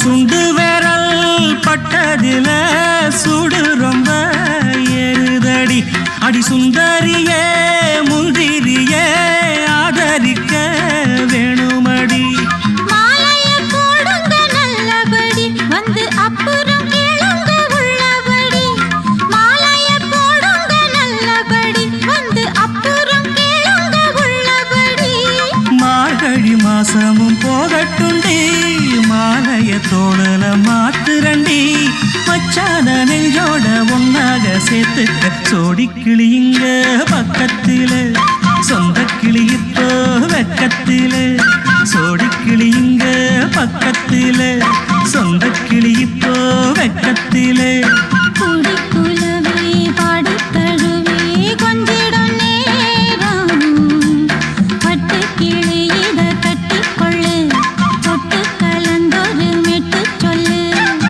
சுண்டு விரல் பட்டதில சுடு ரொம்ப ஏறுதடி அடி சுந்தரியே முந்திரியே ஆதரிக்க வேணுமடி மாலைய போடுங்க நல்லபடி வந்து அப்புறம் கேளுங்க உள்ளபடி மாலைய போடுங்க நல்லபடி வந்து அப்புறம் கேளுங்க உள்ளபடி மார்கழி மாசமும் போகட்டுண்டி மாலைய தோழல மாத்துரண்டி மச்சான நெஞ்சோட ஒன்னாக சேர்த்துக்க சோடி கிளியுங்க பக்கத்தில சொந்த கிளி இப்போ வெக்கத்தில சோடி கிளியுங்க பக்கத்தில சொந்த கிளி இப்போ வெக்கத்தில